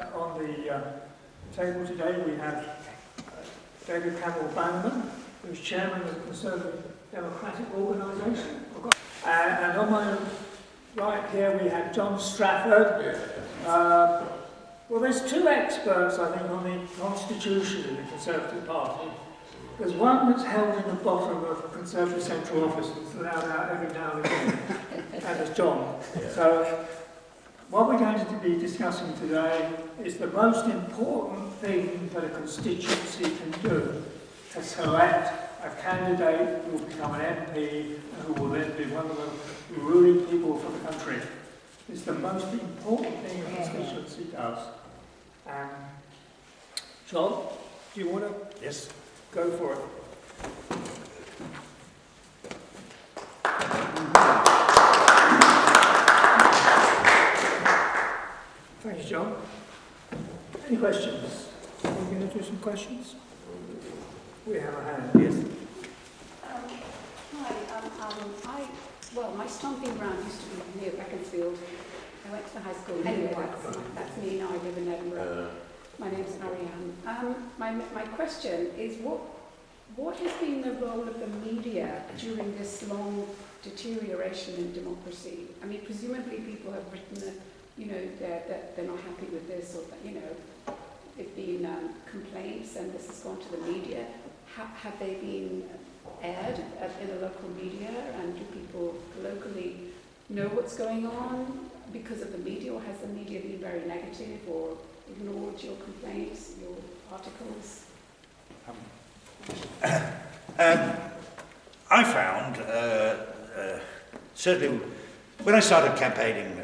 On the table today we have David Campbell-Bannerman, who's chairman of the Conservative Democratic Organisation. And on my right here we have John Strafford. Well, there's two experts, I think, on the constitution in the Conservative Party. There's one that's held in the bottom of Conservative Central Office that's allowed out every now and again, and there's John. So, what we're going to be discussing today is the most important thing that a constituency can do to select a candidate who will become an MP and who will then be one of the ruling people for the country. It's the most important thing a constituency does. John, do you want to? Yes. Go for it. Thanks, John. Any questions? Are we going to do some questions? We have a hand. Yes. Hi. Well, my stomping ground used to be near Beaconsfield. I went to the high school. Anyway, that's me now. I live in Edinburgh. My name's Ariane. My question is, what has been the role of the media during this long deterioration in democracy? I mean, presumably people have written that, they're not happy with this, or that, there've been complaints and this has gone to the media. Have they been aired in the local media, and do people locally know what's going on because of the media, or has the media been very negative or ignored your complaints, your articles? I found, certainly when I started campaigning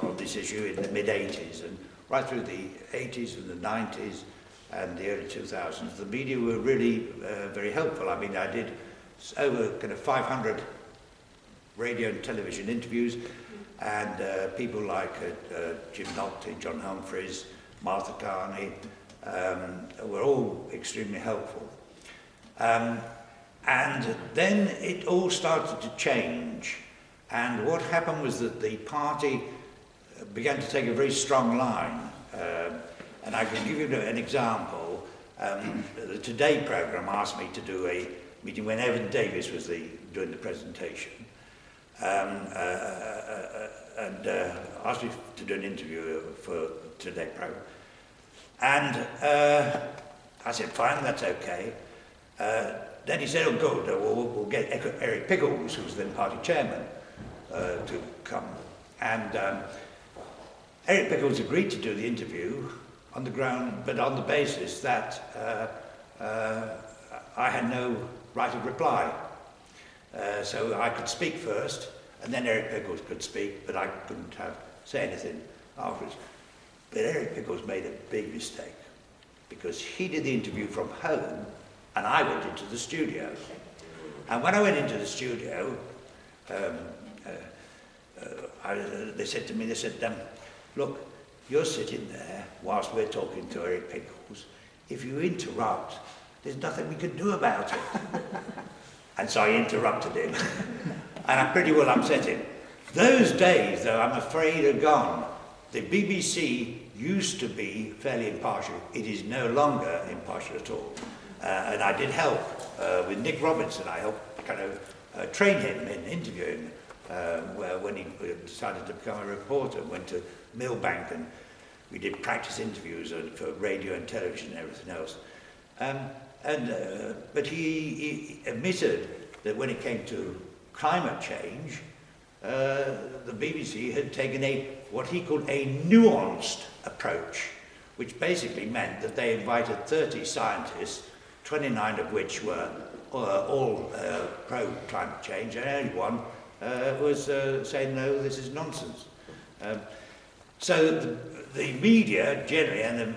on this issue in the mid-80s, and right through the 80s and the 90s and the early 2000s, the media were really very helpful. I mean, I did over kind of 500 radio and television interviews, and people like Jim Nolte, John Humphreys, Martha Carney were all extremely helpful. And then it all started to change, and what happened was that the party began to take a very strong line, and I can give you an example. The Today programme asked me to do a meeting when Evan Davis was doing the presentation, and asked me to do an interview for Today programme, and I said, fine, that's okay. Then he said, oh good, we'll get Eric Pickles, who was then party chairman, to come. And Eric Pickles agreed to do the interview on the ground, but on the basis that I had no right of reply. So I could speak first, and then Eric Pickles could speak, but I couldn't say anything afterwards. But Eric Pickles made a big mistake, because he did the interview from home, and I went into the studio. And when I went into the studio, they said to me, look, you're sitting there whilst we're talking to Eric Pickles. If you interrupt, there's nothing we can do about it. And so I interrupted him, and I pretty well upset him. Those days, though, I'm afraid are gone. The BBC used to be fairly impartial. It is no longer impartial at all. And I did help with Nick Robinson. I helped kind of train him in interviewing when he decided to become a reporter, went to Millbank, and we did practice interviews for radio and television and everything else. But he admitted that when it came to climate change, the BBC had taken what he called a nuanced approach, which basically meant that they invited 30 scientists, 29 of which were all pro-climate change, and only one was saying, no, this is nonsense. So the media generally, and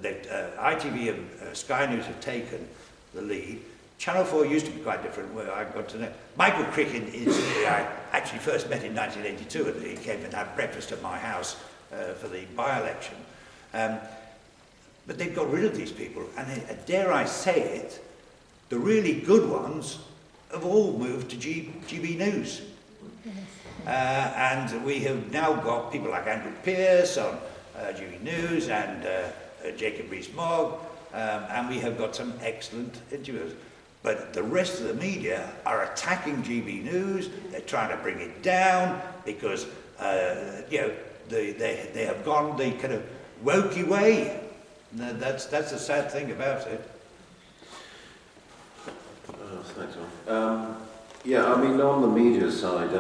the ITV and Sky News have taken the lead. Channel 4 used to be quite different, where I got to know. Michael Crick, incidentally, I actually first met in 1982, and he came and had breakfast at my house for the by-election. But they've got rid of these people, and dare I say it, the really good ones have all moved to GB News. And we have now got people like Andrew Pearce on GB News and Jacob Rees-Mogg, and we have got some excellent interviewers. But the rest of the media are attacking GB News. They're trying to bring it down because they have gone the kind of wokey way. That's the sad thing about it. Thanks, Mark. Yeah, I mean, on the media side,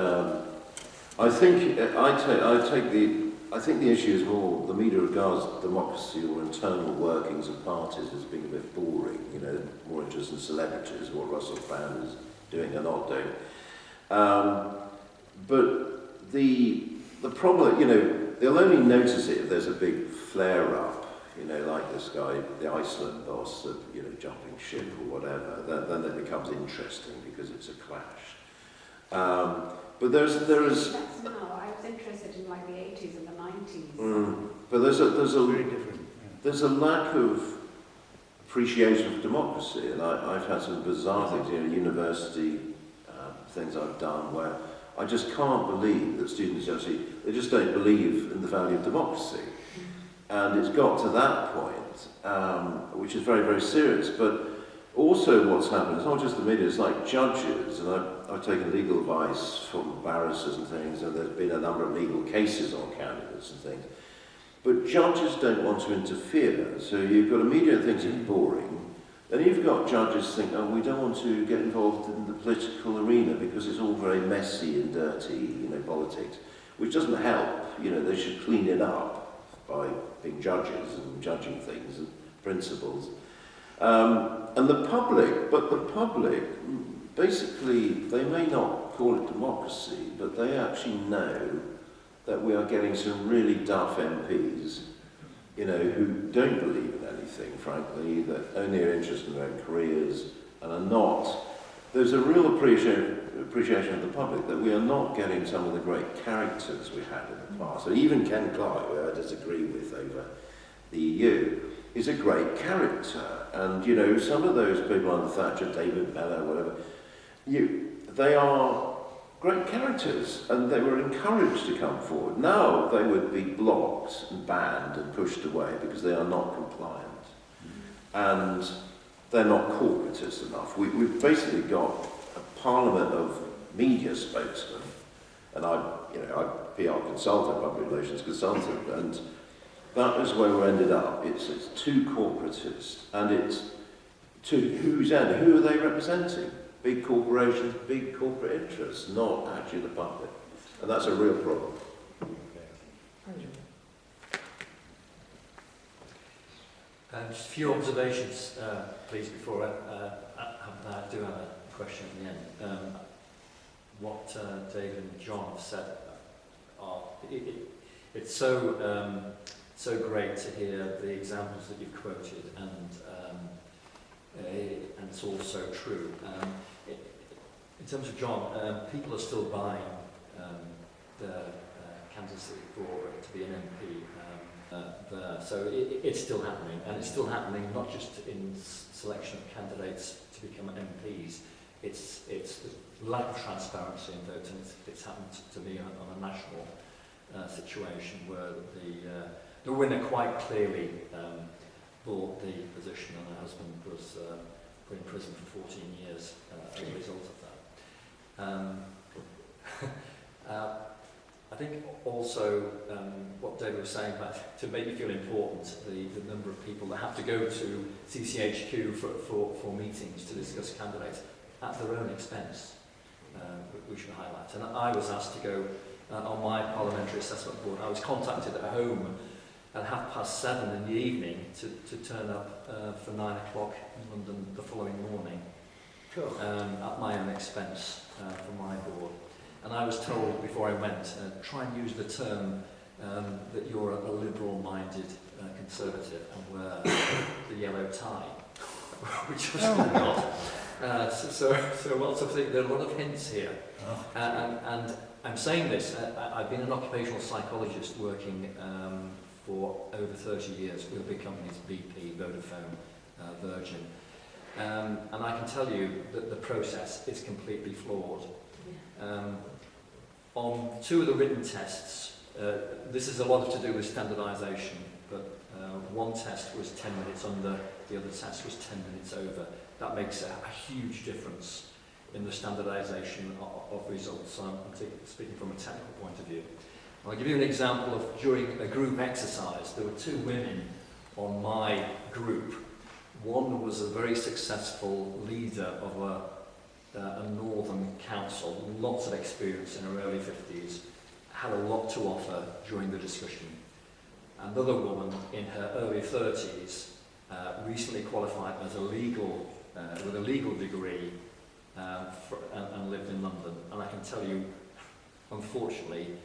I think the issue is more the media regards democracy or internal workings of parties as being a bit boring. You know, more interested in celebrities, what Russell Brand is doing and not doing. But the problem, you know, they'll only notice it if there's a big flare-up. You know, like this guy, the Iceland boss, jumping ship or whatever. Then it becomes interesting because it's a clash. But there is. That's now. I was interested in like the 80s and the 90s. But there's Very different. there's a lack of appreciation for democracy, and I've had some bizarre things, university things I've done where I just can't believe that students they just don't believe in the value of democracy. And it's got to that point, which is very, very serious. But also what's happened, it's not just the media, it's like judges, and I've taken legal advice from barristers and things, and there's been a number of legal cases on candidates and things. But judges don't want to interfere, so you've got a media that thinks it's boring, then you've got judges think, oh, we don't want to get involved in the political arena because it's all very messy and dirty, politics, which doesn't help. They should clean it up by being judges and judging things and principles. And the public, basically, they may not call it democracy, but they actually know that we are getting some really duff MPs, who don't believe in anything, frankly, that only are interested in their own careers and are not. There's a real appreciation of the public that we are not getting some of the great characters we had in the past. So even Ken Clarke, who I disagree with over the EU, is a great character. And, some of those people under Thatcher, David Bella, whatever, they are great characters, and they were encouraged to come forward. Now they would be blocked and banned and pushed away because they are not compliant. And they're not corporatist enough. We've basically got a parliament of media spokesmen, and I'm PR consultant, public relations consultant, and that is where we ended up. It's too corporatist, and it's to whose end? Who are they representing? Big corporations, big corporate interests, not actually the public, and that's a real problem. Just a few observations, please, before I do have a question at the end. What David and John have said, it's so great to hear the examples that you've quoted, and it's all so true. In terms of John, people are still buying the candidacy to be an MP. So it's still happening, and it's still happening not just in selection of candidates to become MPs. It's the lack of transparency in voting. It's happened to me on a national situation where the winner quite clearly bought the position, and her husband was put in prison for 14 years as a result of that. I think also what David was saying about to make you feel important, the number of people that have to go to CCHQ for meetings to discuss candidates at their own expense, we should highlight. And I was asked to go on my parliamentary assessment board. I was contacted at home at 7:30 in the evening to turn up for 9 o'clock in London the following morning, at my own expense for my board. And I was told before I went, try and use the term that you're a liberal-minded conservative and wear the yellow tie, which was not. So lots of things, there are a lot of hints here. And I'm saying this, I've been an occupational psychologist working for over 30 years with big companies, BP, Vodafone, Virgin. And I can tell you that the process is completely flawed. On 2 of the written tests, this is a lot to do with standardisation, but one test was 10 minutes under, the other test was 10 minutes over. That makes a huge difference in the standardisation of results. So I'm speaking from a technical point of view. I'll give you an example of during a group exercise. There were 2 women on my group. One was a very successful leader of a northern council, lots of experience in her early 50s, had a lot to offer during the discussion. Another woman in her early 30s, recently qualified as with a legal degree and lived in London. And I can tell you, unfortunately,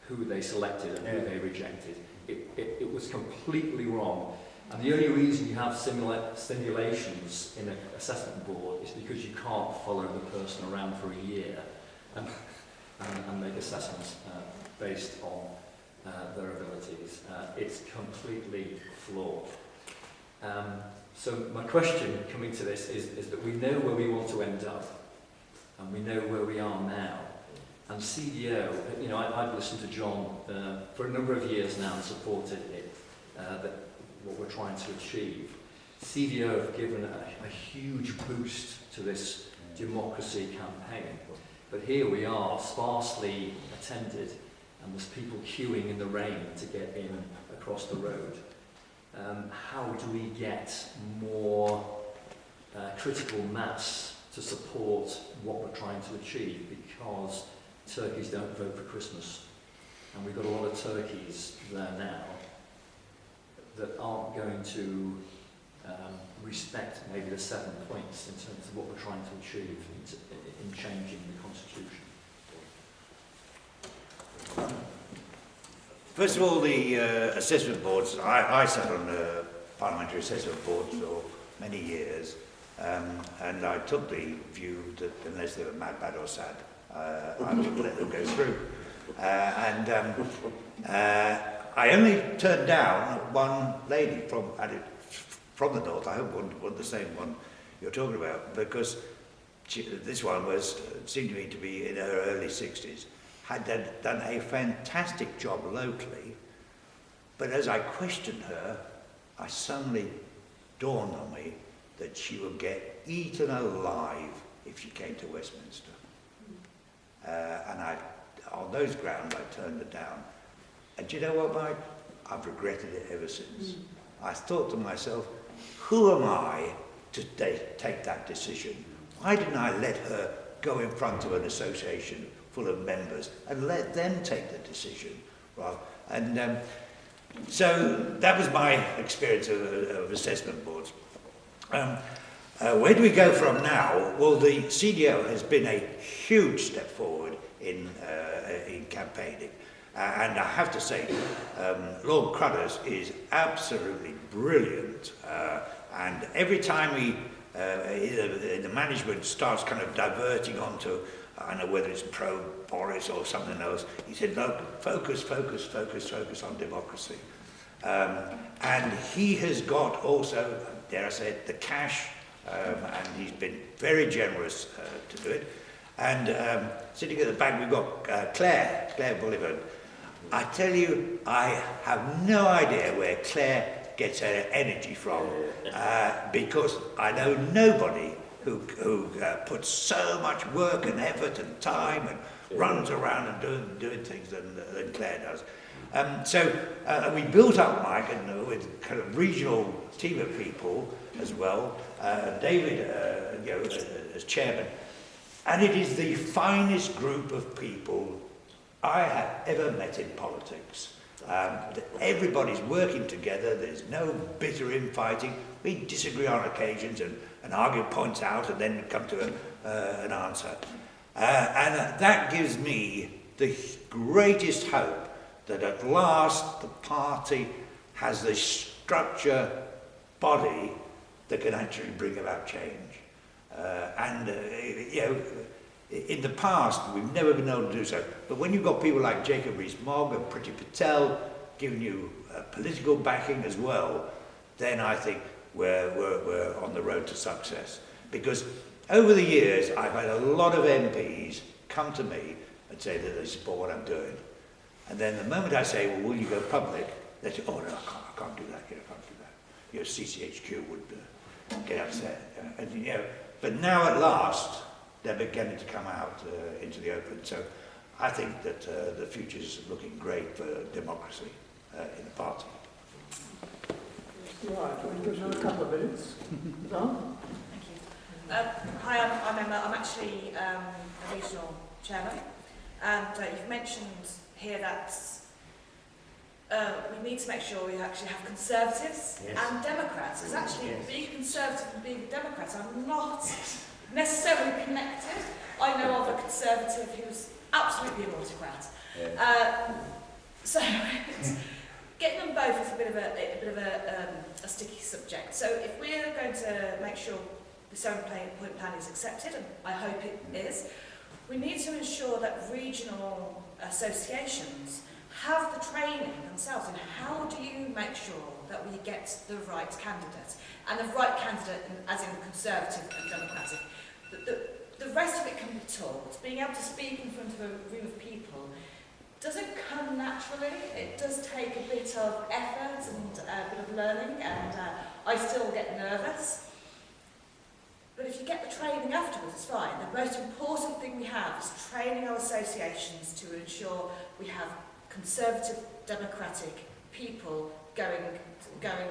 who they selected and who they rejected. It was completely wrong. And the only reason you have simulations in an assessment board is because you can't follow the person around for a year and make assessments based on their abilities. It's completely flawed. So my question coming to this is that we know where we want to end up, and we know where we are now. And CDO, you know, I've listened to John for a number of years now and supported it, what we're trying to achieve. CDO have given a huge boost to this democracy campaign. But here we are, sparsely attended, and there's people queuing in the rain to get in across the road. How do we get more critical mass to support what we're trying to achieve? Because turkeys don't vote for Christmas, and we've got a lot of turkeys there now that aren't going to respect maybe the 7 points in terms of what we're trying to achieve in changing the Constitution. First of all, the assessment boards, I sat on the Parliamentary assessment board for many years, and I took the view that unless they were mad, bad or sad, I would let them go through. I only turned down one lady from the north. I hope one the same one you're talking about, because this one seemed to me to be in her early 60s, had done a fantastic job locally, but as I questioned her, I suddenly dawned on me that she would get eaten alive if she came to Westminster. And on those grounds, I turned her down. And do you know what, Mike? I've regretted it ever since. I thought to myself, who am I to take that decision? Why didn't I let her go in front of an association full of members and let them take the decision? Right? And so that was my experience of assessment boards. Where do we go from now? Well, the CDO has been a huge step forward in campaigning. And I have to say, Lord Cruthers is absolutely brilliant. And every time the management starts kind of diverting onto, I don't know whether it's pro-Boris or something else, he said, no, focus on democracy. And he has got also, dare I say it, the cash, and he's been very generous to do it. And sitting at the back, we've got Claire Bullivant. I tell you, I have no idea where Claire gets her energy from, because I know nobody who puts so much work and effort and time and runs around and doing things than Claire does. So we built up, Mike, and with kind of regional team of people as well. David, as chairman, and it is the finest group of people I have ever met in politics. Everybody's working together, there's no bitter infighting. We disagree on occasions and argue points out and then come to an answer. And that gives me the greatest hope that at last the party has the structure body that can actually bring about change. In the past, we've never been able to do so. But when you've got people like Jacob Rees-Mogg and Priti Patel giving you political backing as well, then I think we're on the road to success. Because over the years, I've had a lot of MPs come to me and say that they support what I'm doing. And then the moment I say, well, will you go public? They say, oh no, I can't do that. I can't do that. CCHQ would get upset. And but now at last they're beginning to come out into the open. So I think that the future is looking great for democracy in the party. Right, we'll give another couple of minutes. Don? Thank you. Hi, I'm Emma. I'm actually a regional chairman, and you've mentioned here that we need to make sure we actually have Conservatives and Democrats, because actually being a Conservative and being a Democrat are not necessarily connected. I know of a Conservative who's absolutely an autocrat. So getting them both is a bit of a sticky subject. So if we're going to make sure the 7-point plan is accepted, and I hope it is, we need to ensure that regional associations have the training themselves. And how do you make sure that we get the right candidate? And the right candidate, as in Conservative and Democratic. The rest of it can be taught. Being able to speak in front of a room of people doesn't come naturally. It does take a bit of effort and a bit of learning, and I still get nervous. But if you get the training afterwards, it's fine. The most important thing we have is training our associations to ensure we have Conservative, Democratic people going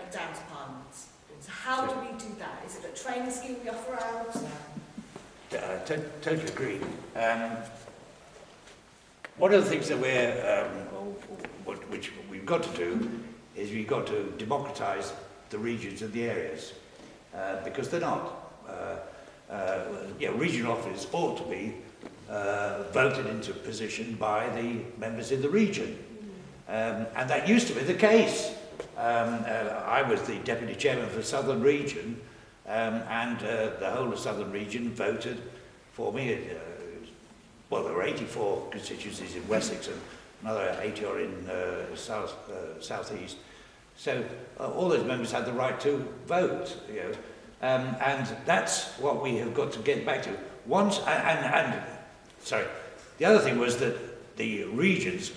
down to Parliament. So how do we do that? Is it a training scheme we offer out? Totally agree. One of the things that which we've got to do is we've got to democratise the regions and the areas, because they're not. Regional office ought to be voted into position by the members in the region, and that used to be the case. I was the deputy chairman for the Southern Region, and the whole of Southern Region voted for me. Well, there were 84 constituencies in Wessex and another 80 are in southeast. So all those members had the right to vote, and that's what we have got to get back to. Sorry, the other thing was that the regions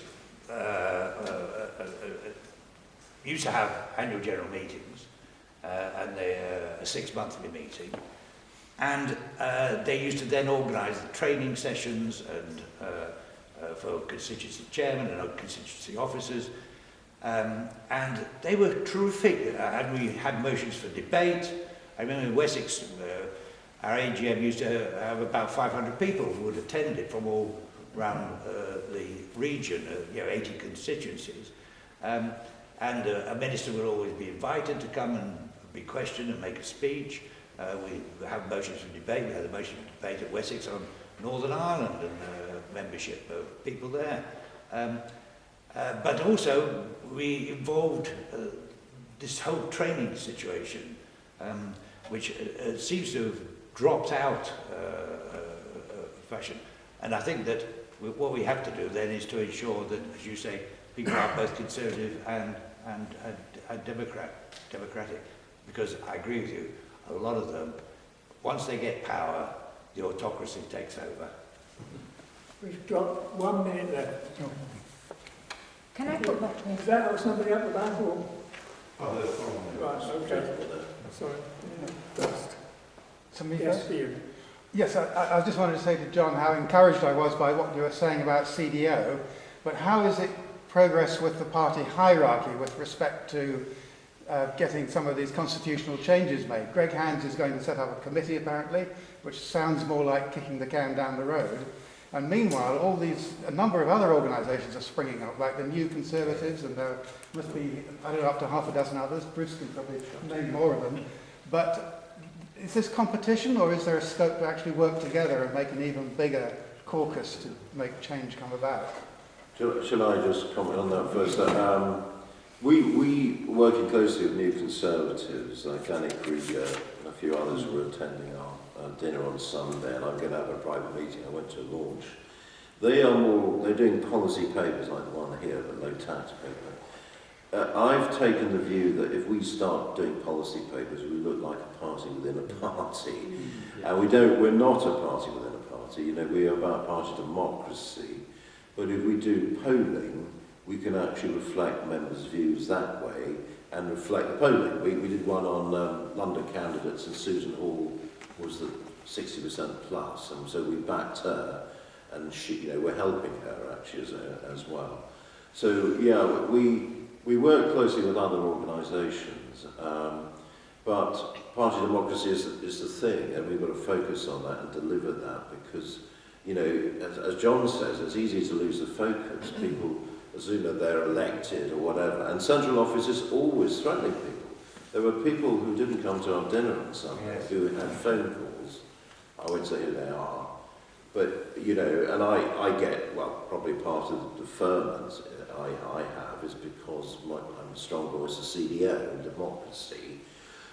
used to have annual general meetings, and they're a 6-monthly meeting. And they used to then organise the training sessions and for constituency chairmen and constituency officers. And they were terrific. And we had motions for debate. I remember in Wessex, our AGM used to have about 500 people who would attend it from all around the region, 80 constituencies. And a minister would always be invited to come and be questioned and make a speech. We have motions for debate. We had a motion for debate at Wessex on Northern Ireland and membership of people there. But also we involved this whole training situation, which seems to have dropped out fashion. And I think that what we have to do then is to ensure that, as you say, people are both conservative and democratic. Because I agree with you, a lot of them, once they get power, the autocracy takes over. We've got 1 minute left. Can I put that in? Is that somebody up the back or? Oh, there's one. Right, okay. Sorry. First. Somebody Yes, first? for you. Yes, I just wanted to say to John how encouraged I was by what you were saying about CDO, but how is it progress with the party hierarchy with respect to getting some of these constitutional changes made? Greg Hands is going to set up a committee apparently, which sounds more like kicking the can down the road. And meanwhile, a number of other organisations are springing up, like the New Conservatives, and there must be, I don't know, up to half a dozen others. Bruce can probably name more of them. But is this competition, or is there a scope to actually work together and make an even bigger caucus to make change come about? Shall I just comment on that first? We working closely with New Conservatives, like Danik Krieger and a few others were attending our dinner on Sunday, and I'm going to have a private meeting. I went to a launch. They're doing policy papers like the one here, but low tax paper. I've taken the view that if we start doing policy papers, we look like a party within a party. And we're not a party within a party. We are about party democracy. But if we do polling, we can actually reflect members' views that way and reflect the polling. We did one on London candidates, and Susan Hall was the 60% plus, and so we backed her, and she, we're helping her actually as well. So yeah, we work closely with other organisations, but party democracy is the thing, and we've got to focus on that and deliver that, because as John says, it's easy to lose the focus. People assume that they're elected or whatever, and central office is always threatening people. There were people who didn't come to our dinner on Sunday who had phone calls. I won't say who they are, but and I get, well, probably part of the deferment I have is because I'm a strong voice of CDO and democracy.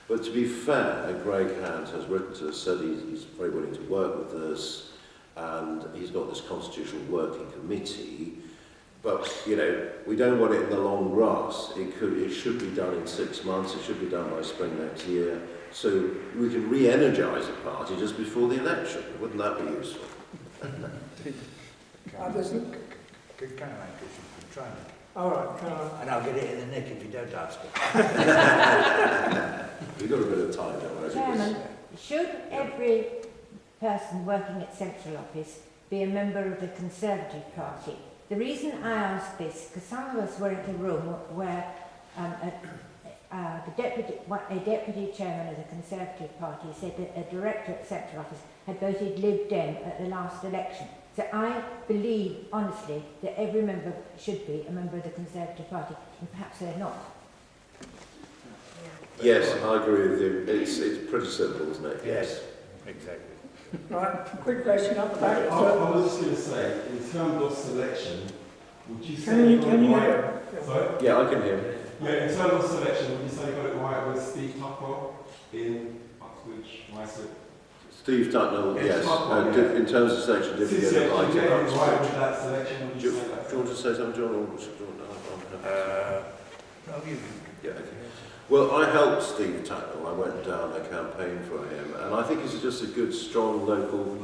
But to be fair, Greg Hand has written to us, said he's very willing to work with us, and he's got this constitutional working committee. But we don't want it in the long grass. It should be done in 6 months. It should be done by spring next year, so we can re-energise the party just before the election. Wouldn't that be useful? All right, And I'll get it in the nick if you don't ask it. We've got a bit of time, don't we? Chairman, should every person working at central office be a member of the Conservative Party? The reason I ask this, because some of us were in a room where a deputy chairman of the Conservative Party said that a director at central office had voted Lib Dem at the last election. So I believe, honestly, that every member should be a member of the Conservative Party, and perhaps they're not. Yes, I agree with you. It's pretty simple, isn't it? Yes, exactly. right, quick question up the back. I was just going to say, in terms of selection, would you say Can you got it hear? right? Sorry? Yeah, I can hear. Yeah, in terms of selection, would you say you got it right with Steve Tucker in Uxbridge, Myself? Steve Tutnell, yes. Tucker, In terms of selection, did you get it right? Did you get it right with that selection? Would Do you you say that? want to say something, John? Or No, you. yeah, okay. Well, I helped Steve Tutnell. I went down a campaign for him, and I think he's just a good, strong local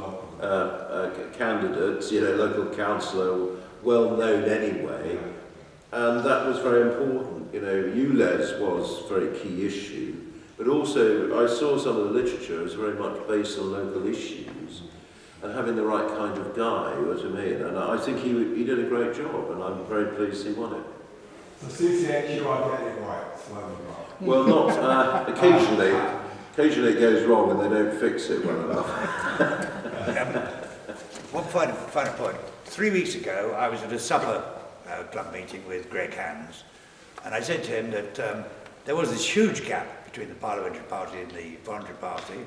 candidate, local councillor, well known anyway. And that was very important. ULEZ was a very key issue, but also I saw some of the literature is very much based on local issues and having the right kind of guy, you know what I mean? And I think he did a great job, and I'm very pleased he won it. So CCH, you are getting it right, slowly right. Well, not occasionally. Occasionally it goes wrong and they don't fix it well enough. One final point. 3 weeks ago, I was at a supper club meeting with Greg Hands, and I said to him that there was this huge gap between the Parliamentary Party and the Voluntary Party,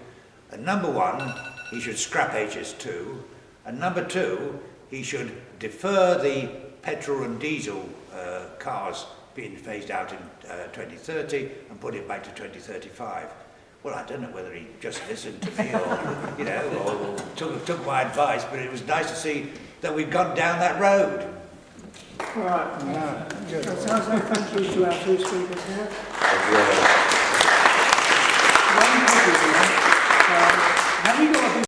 and number one, he should scrap HS2, and number two, he should defer the petrol and diesel cars being phased out in 2030 and put it back to 2035. Well, I don't know whether he just listened to me or took my advice, but it was nice to see that we've gone down that road. All right, good. So thank you to our two speakers here. One question, have you got a